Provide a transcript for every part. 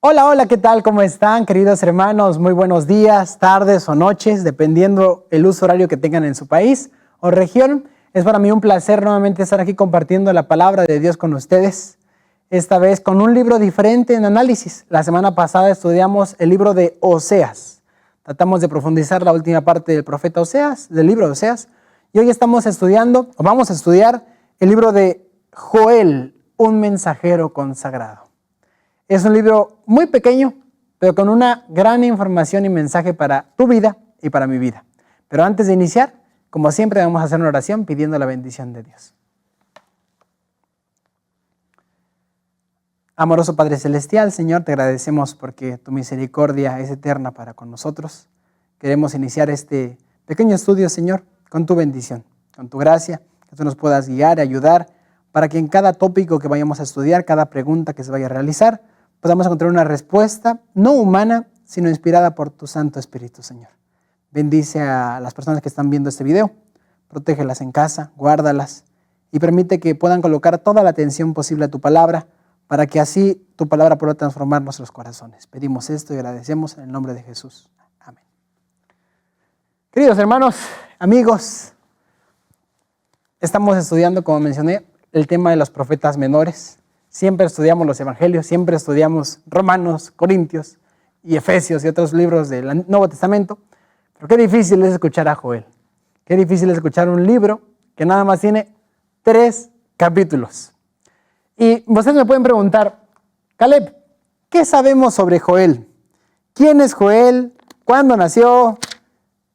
Hola, hola, ¿qué tal? ¿Cómo están, queridos hermanos? Muy buenos días, tardes o noches, dependiendo el uso horario que tengan en su país o región. Es para mí un placer nuevamente estar aquí compartiendo la palabra de Dios con ustedes. Esta vez con un libro diferente en análisis. La semana pasada estudiamos el libro de Oseas. Tratamos de profundizar la última parte del profeta Oseas, del libro de Oseas. Y hoy vamos a estudiar el libro de Joel, un mensajero consagrado. Es un libro muy pequeño, pero con una gran información y mensaje para tu vida y para mi vida. Pero antes de iniciar, como siempre, vamos a hacer una oración pidiendo la bendición de Dios. Amoroso Padre Celestial, Señor, te agradecemos porque tu misericordia es eterna para con nosotros. Queremos iniciar este pequeño estudio, Señor, con tu bendición, con tu gracia, que tú nos puedas guiar y ayudar para que en cada tópico que vayamos a estudiar, cada pregunta que se vaya a realizar, podamos encontrar una respuesta no humana, sino inspirada por tu Santo Espíritu, Señor. Bendice a las personas que están viendo este video, protégelas en casa, guárdalas y permite que puedan colocar toda la atención posible a tu palabra para que así tu palabra pueda transformar nuestros corazones. Pedimos esto y agradecemos en el nombre de Jesús. Amén. Queridos hermanos, amigos, estamos estudiando, como mencioné, el tema de los profetas menores. Siempre estudiamos los evangelios, siempre estudiamos Romanos, Corintios y Efesios y otros libros del Nuevo Testamento. Pero qué difícil es escuchar a Joel. Qué difícil es escuchar un libro que nada más tiene 3 capítulos. Y ustedes me pueden preguntar, Caleb, ¿qué sabemos sobre Joel? ¿Quién es Joel? ¿Cuándo nació?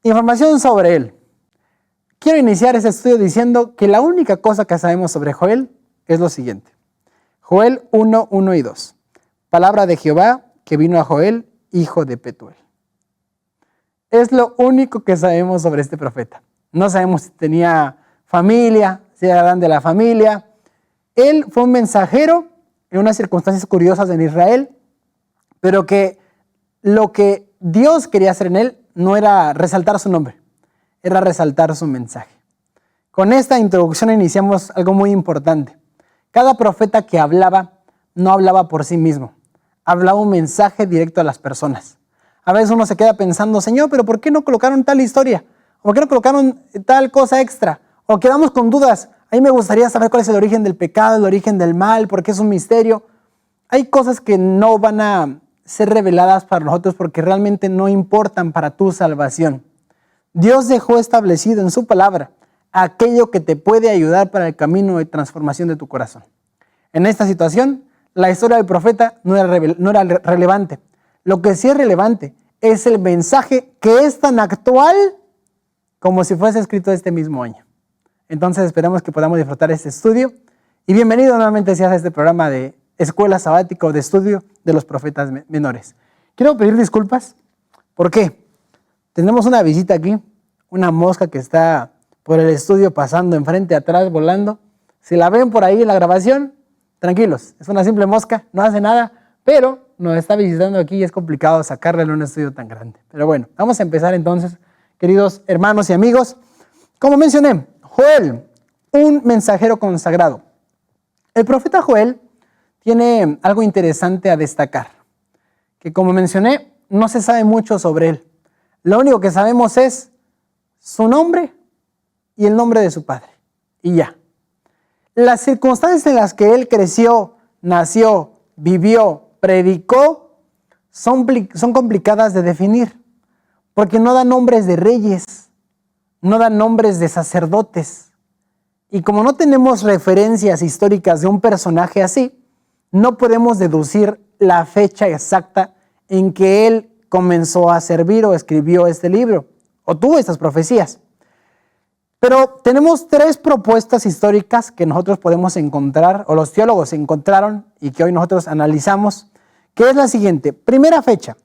Información sobre él. Quiero iniciar este estudio diciendo que la única cosa que sabemos sobre Joel es lo siguiente. Joel 1, 1 y 2. Palabra de Jehová que vino a Joel, hijo de Petuel. Es lo único que sabemos sobre este profeta. No sabemos si tenía familia, si era grande la familia. Él fue un mensajero en unas circunstancias curiosas en Israel, pero que lo que Dios quería hacer en él no era resaltar su nombre, era resaltar su mensaje. Con esta introducción iniciamos algo muy importante. Cada profeta que hablaba, no hablaba por sí mismo. Hablaba un mensaje directo a las personas. A veces uno se queda pensando, Señor, pero ¿por qué no colocaron tal historia? ¿Por qué no colocaron tal cosa extra? O quedamos con dudas. A mí me gustaría saber cuál es el origen del pecado, el origen del mal, porque es un misterio. Hay cosas que no van a ser reveladas para nosotros porque realmente no importan para tu salvación. Dios dejó establecido en su palabra aquello que te puede ayudar para el camino de transformación de tu corazón. En esta situación, la historia del profeta no era relevante. Lo que sí es relevante es el mensaje que es tan actual como si fuese escrito este mismo año. Entonces esperamos que podamos disfrutar este estudio y bienvenido nuevamente seas a este programa de Escuela Sabática o de Estudio de los Profetas Menores. Quiero pedir disculpas. ¿Por qué? Tenemos una visita aquí, una mosca que está por el estudio pasando enfrente, atrás, volando. Si la ven por ahí en la grabación, tranquilos, es una simple mosca, no hace nada, pero nos está visitando aquí y es complicado sacarla en un estudio tan grande. Pero bueno, vamos a empezar entonces, queridos hermanos y amigos. Como mencioné, Joel, un mensajero consagrado. El profeta Joel tiene algo interesante a destacar, que como mencioné, no se sabe mucho sobre él. Lo único que sabemos es su nombre y el nombre de su padre. Y ya. Las circunstancias en las que él creció, nació, vivió, predicó, son complicadas de definir, porque no dan nombres de reyes, no dan nombres de sacerdotes. Y como no tenemos referencias históricas de un personaje así, no podemos deducir la fecha exacta en que él comenzó a servir o escribió este libro, o tuvo estas profecías. Pero tenemos 3 propuestas históricas que nosotros podemos encontrar, o los teólogos encontraron, y que hoy nosotros analizamos, que es la siguiente. Primera fecha,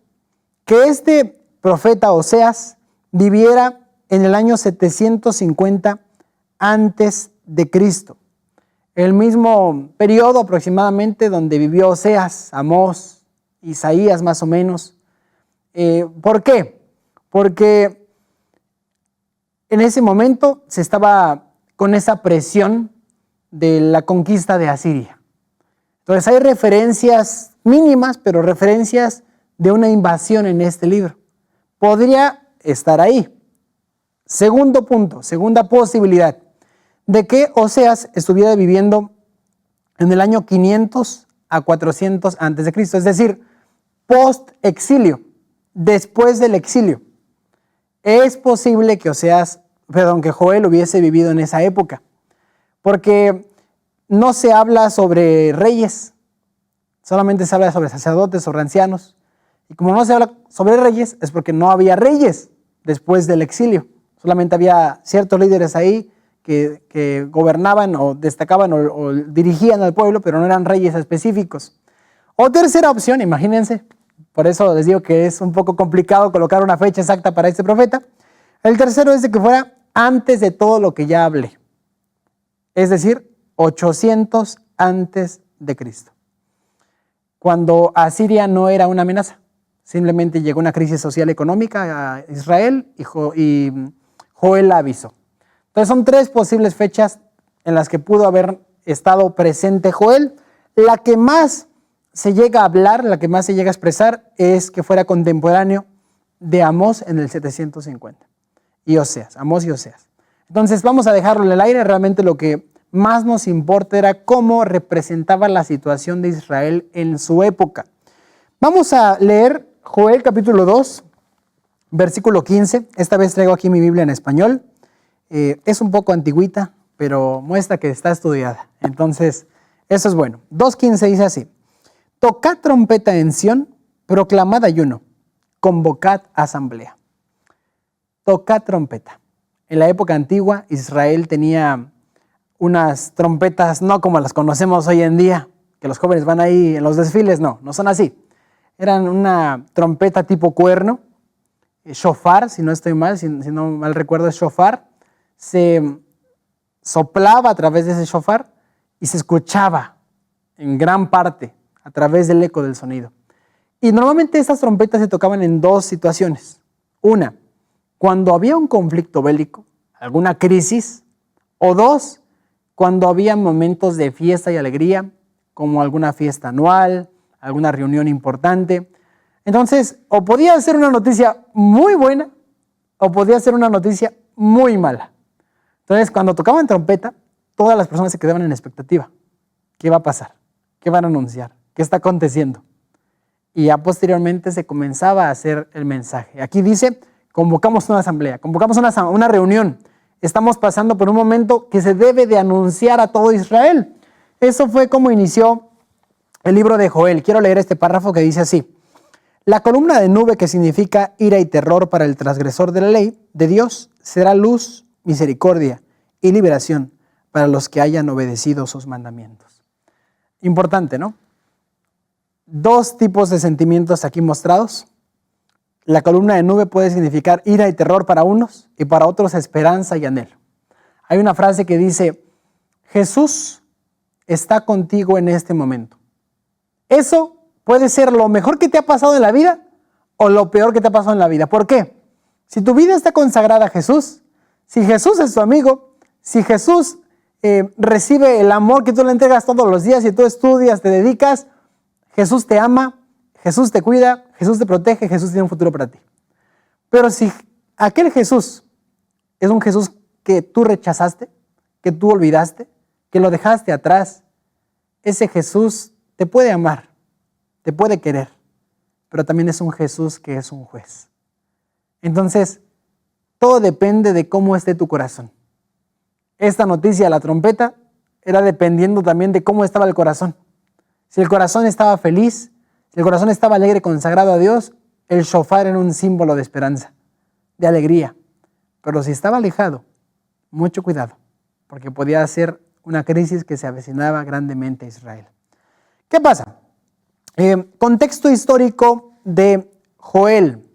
que este profeta Oseas viviera en el año 750 antes de Cristo. El mismo periodo aproximadamente donde vivió Oseas, Amós, Isaías más o menos. ¿Por qué? Porque en ese momento se estaba con esa presión de la conquista de Asiria. Entonces hay referencias mínimas, pero referencias de una invasión en este libro. Podría estar ahí. Segundo punto, segunda posibilidad, de que Oseas estuviera viviendo en el año 500 a 400 antes de Cristo, es decir, post-exilio, después del exilio. Es posible que Joel hubiese vivido en esa época, porque no se habla sobre reyes, solamente se habla sobre sacerdotes, sobre ancianos, y como no se habla sobre reyes, es porque no había reyes después del exilio, solamente había ciertos líderes ahí que gobernaban o destacaban o dirigían al pueblo, pero no eran reyes específicos. O tercera opción, imagínense, por eso les digo que es un poco complicado colocar una fecha exacta para este profeta. El tercero es de que fuera antes de todo lo que ya hablé, es decir, 800 antes de Cristo, cuando Asiria no era una amenaza, simplemente llegó una crisis social económica a Israel y Joel la avisó. Entonces son tres posibles fechas en las que pudo haber estado presente Joel. La que más se llega a hablar, la que más se llega a expresar es que fuera contemporáneo de Amós en el 750 y Oseas, Amós y Oseas. Entonces vamos a dejarlo en el aire. Realmente lo que más nos importa era cómo representaba la situación de Israel en su época. Vamos a leer Joel capítulo 2, versículo 15. Esta vez traigo aquí mi Biblia en español. Es un poco antigüita, pero muestra que está estudiada. Entonces, eso es bueno. 2.15 dice así: tocad trompeta en Sión, proclamad ayuno, convocad asamblea. Tocad trompeta. En la época antigua, Israel tenía unas trompetas no como las conocemos hoy en día, que los jóvenes van ahí en los desfiles, no son así. Eran una trompeta tipo cuerno, shofar, si no estoy mal, si no mal recuerdo es shofar. Se soplaba a través de ese shofar y se escuchaba en gran parte a través del eco del sonido. Y normalmente estas trompetas se tocaban en dos situaciones. Una, cuando había un conflicto bélico, alguna crisis, o dos, cuando había momentos de fiesta y alegría, como alguna fiesta anual, alguna reunión importante. Entonces, o podía ser una noticia muy buena, o podía ser una noticia muy mala. Entonces, cuando tocaban trompeta, todas las personas se quedaban en expectativa. ¿Qué va a pasar? ¿Qué van a anunciar? ¿Qué está aconteciendo? Y ya posteriormente se comenzaba a hacer el mensaje. Aquí dice, convocamos una asamblea, convocamos una reunión. Estamos pasando por un momento que se debe de anunciar a todo Israel. Eso fue como inició el libro de Joel. Quiero leer este párrafo que dice así: la columna de nube, que significa ira y terror para el transgresor de la ley de Dios, será luz, misericordia y liberación para los que hayan obedecido sus mandamientos. Importante, ¿no? Dos tipos de sentimientos aquí mostrados. La columna de nube puede significar ira y terror para unos y para otros esperanza y anhelo. Hay una frase que dice: Jesús está contigo en este momento. Eso puede ser lo mejor que te ha pasado en la vida o lo peor que te ha pasado en la vida. ¿Por qué? Si tu vida está consagrada a Jesús, si Jesús es tu amigo, si Jesús recibe el amor que tú le entregas todos los días y tú estudias, te dedicas, Jesús te ama, Jesús te cuida, Jesús te protege, Jesús tiene un futuro para ti. Pero si aquel Jesús es un Jesús que tú rechazaste, que tú olvidaste, que lo dejaste atrás, ese Jesús te puede amar, te puede querer, pero también es un Jesús que es un juez. Entonces, todo depende de cómo esté tu corazón. Esta noticia de la trompeta era dependiendo también de cómo estaba el corazón. Si el corazón estaba feliz, si el corazón estaba alegre, consagrado a Dios, el shofar era un símbolo de esperanza, de alegría. Pero si estaba alejado, mucho cuidado, porque podía ser una crisis que se avecinaba grandemente a Israel. ¿Qué pasa? Contexto histórico de Joel.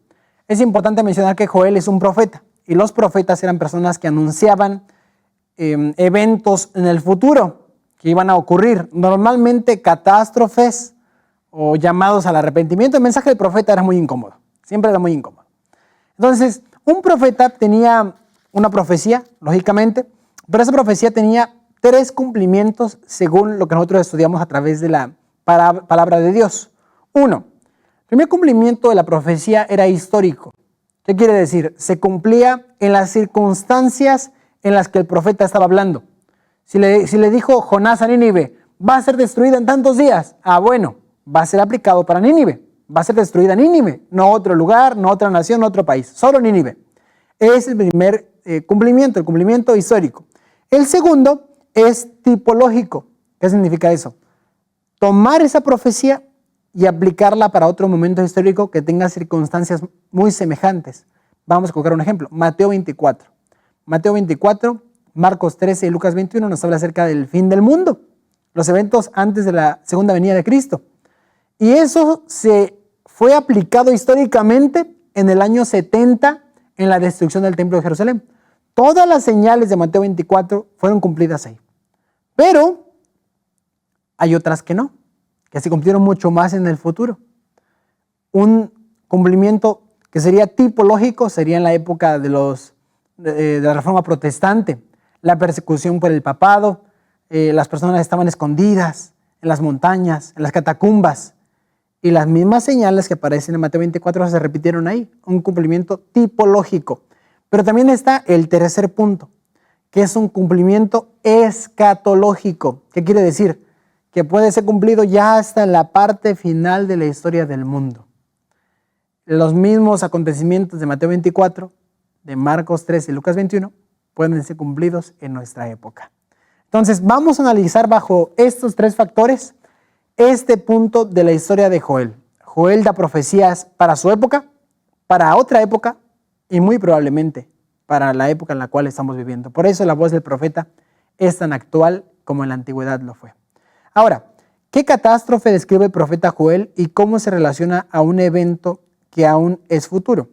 Es importante mencionar que Joel es un profeta, y los profetas eran personas que anunciaban eventos en el futuro que iban a ocurrir, normalmente catástrofes o llamados al arrepentimiento. El mensaje del profeta era muy incómodo, siempre era muy incómodo. Entonces, un profeta tenía una profecía, lógicamente, pero esa profecía tenía 3 cumplimientos según lo que nosotros estudiamos a través de la palabra de Dios. Uno, el primer cumplimiento de la profecía era histórico. ¿Qué quiere decir? Se cumplía en las circunstancias en las que el profeta estaba hablando. Si le dijo Jonás a Nínive, va a ser destruida en tantos días. Bueno, va a ser aplicado para Nínive. Va a ser destruida Nínive, no otro lugar, no otra nación, no otro país, solo Nínive. Es el primer cumplimiento, el cumplimiento histórico. El segundo es tipológico. ¿Qué significa eso? Tomar esa profecía y aplicarla para otro momento histórico que tenga circunstancias muy semejantes. Vamos a colocar un ejemplo, Mateo 24. Mateo 24, Marcos 13 y Lucas 21 nos habla acerca del fin del mundo, los eventos antes de la segunda venida de Cristo. Y eso se fue aplicado históricamente en el año 70 en la destrucción del templo de Jerusalén. Todas las señales de Mateo 24 fueron cumplidas ahí. Pero hay otras que no, que se cumplieron mucho más en el futuro. Un cumplimiento que sería tipológico sería en la época de la Reforma Protestante, la persecución por el papado, las personas estaban escondidas en las montañas, en las catacumbas, y las mismas señales que aparecen en Mateo 24 se repitieron ahí, un cumplimiento tipológico. Pero también está el tercer punto, que es un cumplimiento escatológico. ¿Qué quiere decir? Que puede ser cumplido ya hasta en la parte final de la historia del mundo. Los mismos acontecimientos de Mateo 24, de Marcos 13 y Lucas 21 pueden ser cumplidos en nuestra época. Entonces vamos a analizar bajo estos tres factores este punto de la historia de Joel. Joel da profecías para su época, para otra época y muy probablemente para la época en la cual estamos viviendo. Por eso la voz del profeta es tan actual como en la antigüedad lo fue. Ahora, ¿qué catástrofe describe el profeta Joel y cómo se relaciona a un evento que aún es futuro?